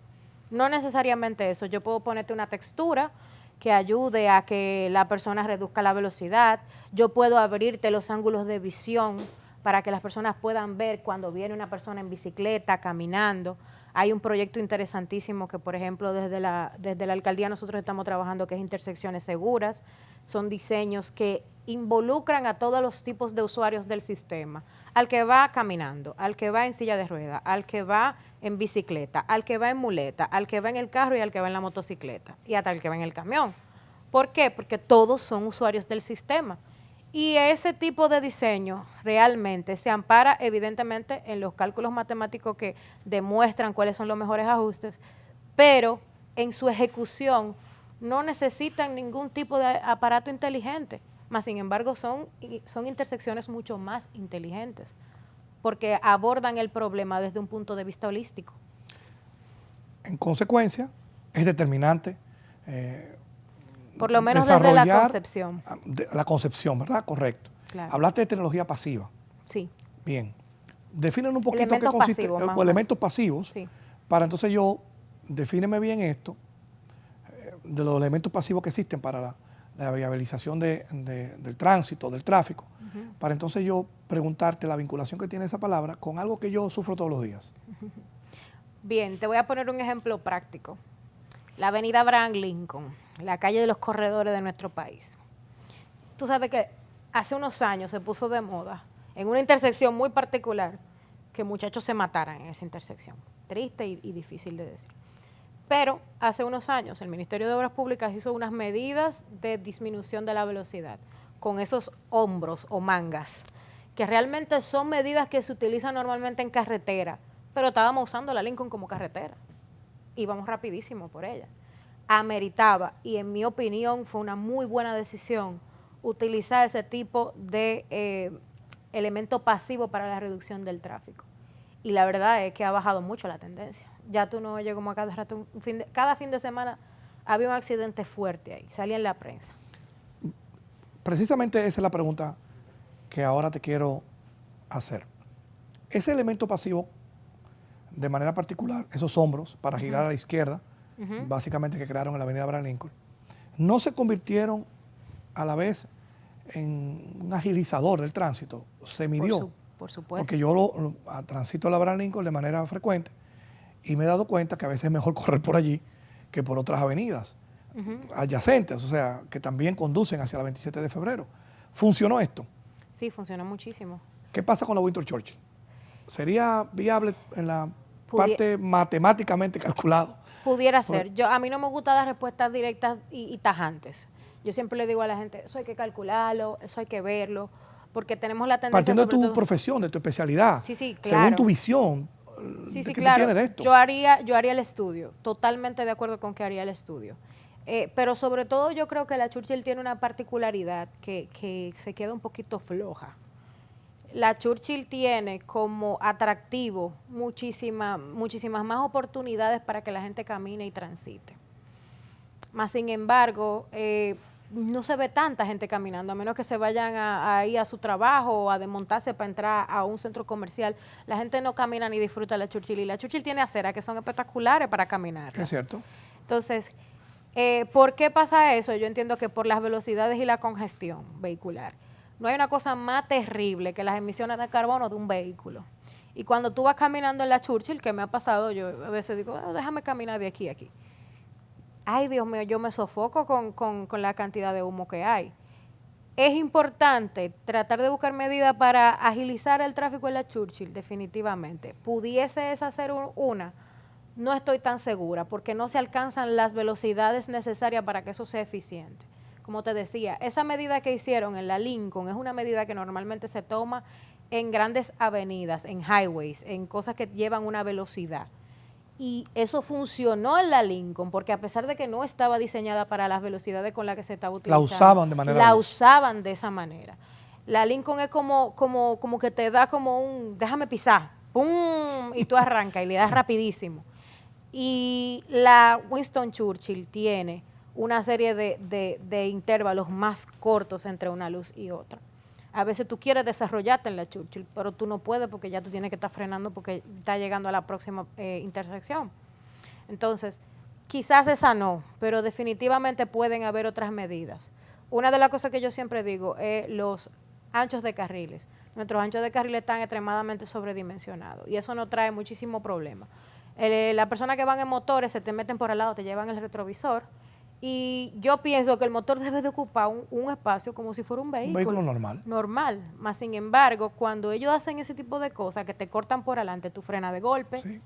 No necesariamente eso, yo puedo ponerte una textura que ayude a que la persona reduzca la velocidad. Yo puedo abrirte los ángulos de visión para que las personas puedan ver cuando viene una persona en bicicleta, caminando. Hay un proyecto interesantísimo que, por ejemplo, desde la alcaldía nosotros estamos trabajando, que es Intersecciones Seguras. Son diseños que involucran a todos los tipos de usuarios del sistema. Al que va caminando, al que va en silla de ruedas, al que va en bicicleta, al que va en muleta, al que va en el carro y al que va en la motocicleta y hasta el que va en el camión. ¿Por qué? Porque todos son usuarios del sistema. Y ese tipo de diseño realmente se ampara evidentemente en los cálculos matemáticos que demuestran cuáles son los mejores ajustes, pero en su ejecución no necesitan ningún tipo de aparato inteligente. Más sin embargo, son intersecciones mucho más inteligentes, porque abordan el problema desde un punto de vista holístico. En consecuencia, es determinante por lo menos desde la concepción. La concepción, ¿verdad? Correcto. Claro. Hablaste de tecnología pasiva. Sí. Bien. Definen un poquito Elementos qué consiste, pasivos, elementos pasivos, sí. Para entonces defíneme bien esto, de los elementos pasivos que existen para la viabilización del tránsito, del tráfico, para entonces yo preguntarte la vinculación que tiene esa palabra con algo que yo sufro todos los días. Bien, te voy a poner un ejemplo práctico. La avenida Abraham Lincoln, la calle de los corredores de nuestro país. Tú sabes que hace unos años se puso de moda, en una intersección muy particular, que muchachos se mataran en esa intersección. Triste y difícil de decir. Pero hace unos años el Ministerio de Obras Públicas hizo unas medidas de disminución de la velocidad con esos hombros o mangas, que realmente son medidas que se utilizan normalmente en carretera, pero estábamos usando la Lincoln como carretera. Íbamos rapidísimo por ella. Ameritaba, y en mi opinión fue una muy buena decisión, utilizar ese tipo de elemento pasivo para la reducción del tráfico. Y la verdad es que ha bajado mucho la tendencia. Ya tú no oyes como a cada rato, cada fin de semana había un accidente fuerte ahí, salía en la prensa. Precisamente esa es la pregunta que ahora te quiero hacer. Ese elemento pasivo de manera particular esos hombros para girar a la izquierda, básicamente que crearon en la avenida Abraham Lincoln, no se convirtieron a la vez en un agilizador del tránsito. Se midió. Por supuesto. Porque yo transito la Abraham Lincoln de manera frecuente y me he dado cuenta que a veces es mejor correr por allí que por otras avenidas adyacentes, o sea, que también conducen hacia la 27 de febrero. ¿Funcionó esto? Sí, funcionó muchísimo. ¿Qué pasa con la Winston Churchill? ¿Sería viable en la parte matemáticamente calculado? Pudiera ser. A mí no me gusta dar respuestas directas y tajantes. Yo siempre le digo a la gente, eso hay que calcularlo, eso hay que verlo, porque tenemos la tendencia... Partiendo de tu profesión, de tu especialidad, sí, claro. según tu visión, sí, ¿qué claro. tú tienes de esto? Yo haría el estudio, totalmente de acuerdo con que haría el estudio. Pero sobre todo yo creo que la Churchill tiene una particularidad que se queda un poquito floja. La Churchill tiene como atractivo muchísimas más oportunidades para que la gente camine y transite. Más sin embargo, no se ve tanta gente caminando, a menos que se vayan a ir a su trabajo o a desmontarse para entrar a un centro comercial. La gente no camina ni disfruta la Churchill. Y la Churchill tiene aceras que son espectaculares para caminar. Es cierto. Entonces, ¿por qué pasa eso? Yo entiendo que por las velocidades y la congestión vehicular. No hay una cosa más terrible que las emisiones de carbono de un vehículo. Y cuando tú vas caminando en la Churchill, que me ha pasado, yo a veces digo, déjame caminar de aquí a aquí. Ay, Dios mío, yo me sofoco con la cantidad de humo que hay. Es importante tratar de buscar medidas para agilizar el tráfico en la Churchill, definitivamente. ¿Pudiese esa ser una? No estoy tan segura, porque no se alcanzan las velocidades necesarias para que eso sea eficiente. Como te decía, esa medida que hicieron en la Lincoln es una medida que normalmente se toma en grandes avenidas, en highways, en cosas que llevan una velocidad. Y eso funcionó en la Lincoln, porque a pesar de que no estaba diseñada para las velocidades con las que se estaba utilizando, la usaban de esa manera. La Lincoln es como que te da como un, déjame pisar, ¡pum! Y tú arrancas y le das rapidísimo. Y la Winston Churchill tiene una serie de intervalos más cortos entre una luz y otra. A veces tú quieres desarrollarte en la Churchill, pero tú no puedes porque ya tú tienes que estar frenando porque está llegando a la próxima intersección. Entonces, quizás esa no, pero definitivamente pueden haber otras medidas. Una de las cosas que yo siempre digo es los anchos de carriles. Nuestros anchos de carriles están extremadamente sobredimensionados y eso nos trae muchísimo problema. Las personas que van en motores se te meten por al lado, te llevan el retrovisor. Y yo pienso que el motor debe de ocupar un espacio como si fuera un vehículo. Un vehículo normal. Normal. Más sin embargo, cuando ellos hacen ese tipo de cosas, que te cortan por adelante, tú frenas de golpe, sí,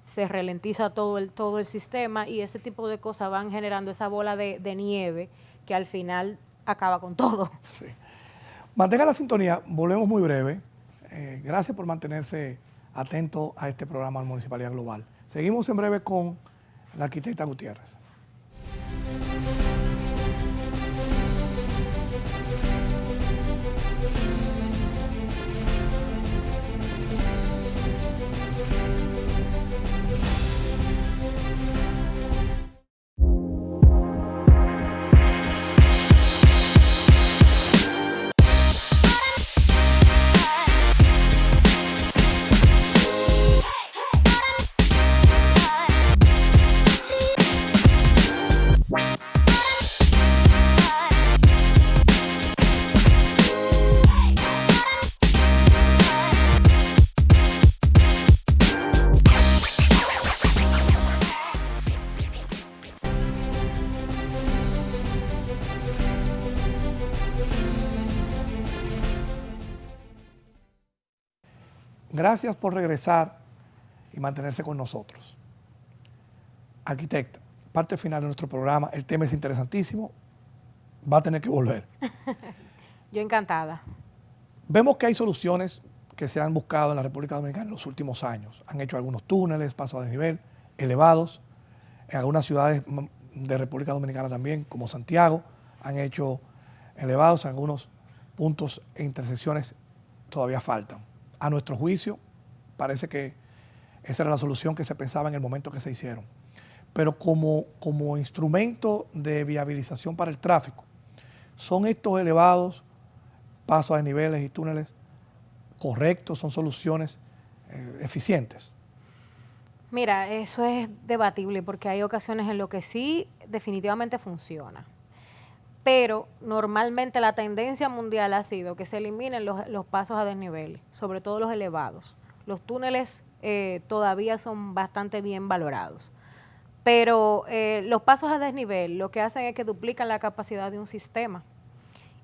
se ralentiza todo el sistema y ese tipo de cosas van generando esa bola de nieve que al final acaba con todo. Sí. Mantenga la sintonía, volvemos muy breve. Gracias por mantenerse atento a este programa de Municipalidad Global. Seguimos en breve con la arquitecta Gutiérrez. Gracias por regresar y mantenerse con nosotros. Arquitecta, parte final de nuestro programa, el tema es interesantísimo, va a tener que volver. Yo encantada. Vemos que hay soluciones que se han buscado en la República Dominicana en los últimos años. Han hecho algunos túneles, pasos a desnivel, elevados. En algunas ciudades de República Dominicana también, como Santiago, han hecho elevados. En algunos puntos e intersecciones todavía faltan. A nuestro juicio, parece que esa era la solución que se pensaba en el momento que se hicieron. Pero como instrumento de viabilización para el tráfico, ¿son estos elevados, pasos a desniveles y túneles correctos? ¿Son soluciones eficientes? Mira, eso es debatible porque hay ocasiones en lo que sí definitivamente funciona. Pero normalmente la tendencia mundial ha sido que se eliminen los pasos a desnivel, sobre todo los elevados. Los túneles todavía son bastante bien valorados. Pero los pasos a desnivel lo que hacen es que duplican la capacidad de un sistema.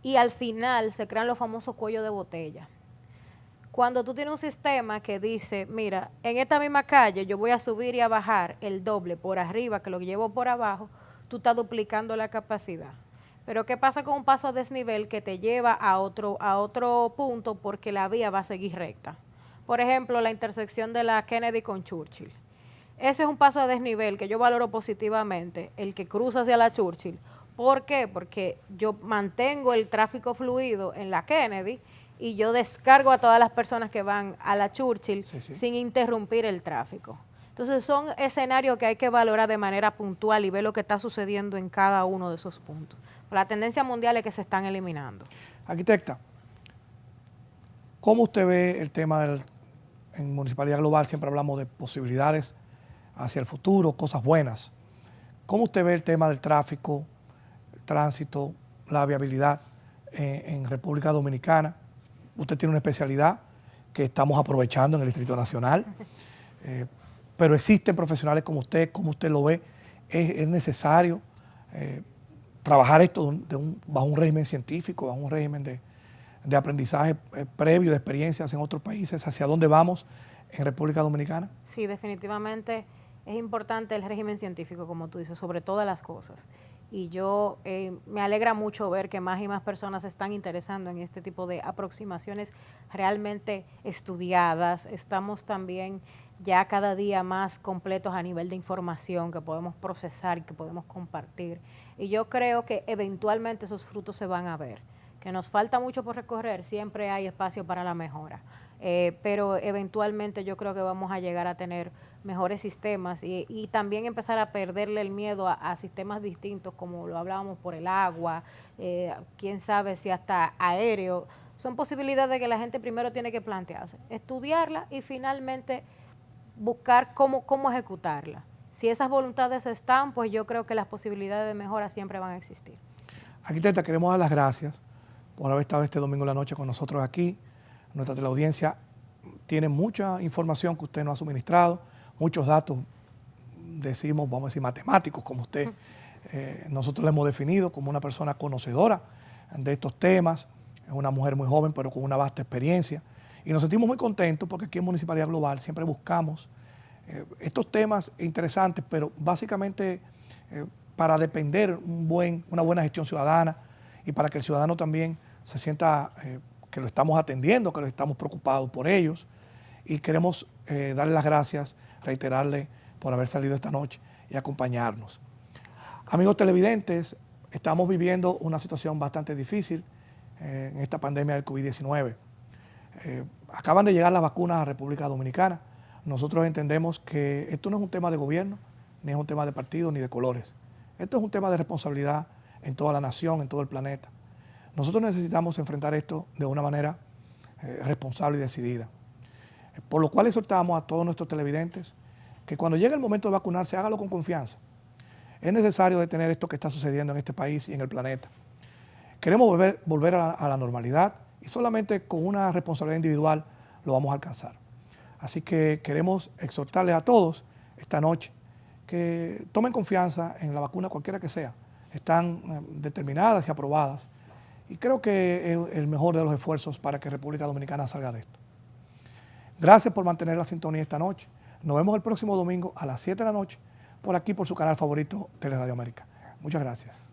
Y al final se crean los famosos cuellos de botella. Cuando tú tienes un sistema que dice, mira, en esta misma calle yo voy a subir y a bajar el doble por arriba que lo llevo por abajo, tú estás duplicando la capacidad. Pero ¿qué pasa con un paso a desnivel que te lleva a otro punto porque la vía va a seguir recta? Por ejemplo, la intersección de la Kennedy con Churchill. Ese es un paso a desnivel que yo valoro positivamente, el que cruza hacia la Churchill. ¿Por qué? Porque yo mantengo el tráfico fluido en la Kennedy y yo descargo a todas las personas que van a la Churchill sin interrumpir el tráfico. Entonces son escenarios que hay que valorar de manera puntual y ver lo que está sucediendo en cada uno de esos puntos. La tendencia mundial es que se están eliminando. Arquitecta, ¿cómo usted ve el tema en Municipalidad Global? Siempre hablamos de posibilidades hacia el futuro, cosas buenas. ¿Cómo usted ve el tema del tráfico, el tránsito, la viabilidad en República Dominicana? Usted tiene una especialidad que estamos aprovechando en el Distrito Nacional, pero existen profesionales como usted. ¿Cómo usted lo ve? ¿Es necesario trabajar esto bajo un régimen científico, bajo un régimen de aprendizaje previo, de experiencias en otros países? ¿Hacia dónde vamos en República Dominicana? Sí, definitivamente es importante el régimen científico, como tú dices, sobre todas las cosas. Y yo me alegra mucho ver que más y más personas se están interesando en este tipo de aproximaciones realmente estudiadas. Estamos también ya cada día más completos a nivel de información que podemos procesar y que podemos compartir. Y yo creo que eventualmente esos frutos se van a ver. Que nos falta mucho por recorrer, siempre hay espacio para la mejora. Pero eventualmente yo creo que vamos a llegar a tener mejores sistemas y también empezar a perderle el miedo a sistemas distintos, como lo hablábamos por el agua, quién sabe si hasta aéreo. Son posibilidades que la gente primero tiene que plantearse, estudiarla y finalmente buscar cómo ejecutarla. Si esas voluntades están, pues yo creo que las posibilidades de mejora siempre van a existir. Arquitecta, queremos dar las gracias por haber estado este domingo en la noche con nosotros aquí. Nuestra teleaudiencia tiene mucha información que usted nos ha suministrado, muchos datos, vamos a decir, matemáticos, como usted. Nosotros la hemos definido como una persona conocedora de estos temas, es una mujer muy joven, pero con una vasta experiencia. Y nos sentimos muy contentos porque aquí en Municipalidad Global siempre buscamos estos temas interesantes, pero básicamente para depender una buena gestión ciudadana y para que el ciudadano también se sienta que lo estamos atendiendo, que lo estamos preocupados por ellos. Y queremos darle las gracias, reiterarle por haber salido esta noche y acompañarnos. Amigos televidentes, estamos viviendo una situación bastante difícil en esta pandemia del COVID-19. Acaban de llegar las vacunas a República Dominicana. Nosotros entendemos que esto no es un tema de gobierno, ni es un tema de partido, ni de colores. Esto es un tema de responsabilidad en toda la nación, en todo el planeta. Nosotros necesitamos enfrentar esto de una manera responsable y decidida. Por lo cual exhortamos a todos nuestros televidentes que cuando llegue el momento de vacunarse, hágalo con confianza. Es necesario detener esto que está sucediendo en este país y en el planeta. Queremos volver a la normalidad y solamente con una responsabilidad individual lo vamos a alcanzar. Así que queremos exhortarles a todos esta noche que tomen confianza en la vacuna cualquiera que sea. Están determinadas y aprobadas. Y creo que es el mejor de los esfuerzos para que República Dominicana salga de esto. Gracias por mantener la sintonía esta noche. Nos vemos el próximo domingo a las 7 de la noche por aquí, por su canal favorito, Teleradio América. Muchas gracias.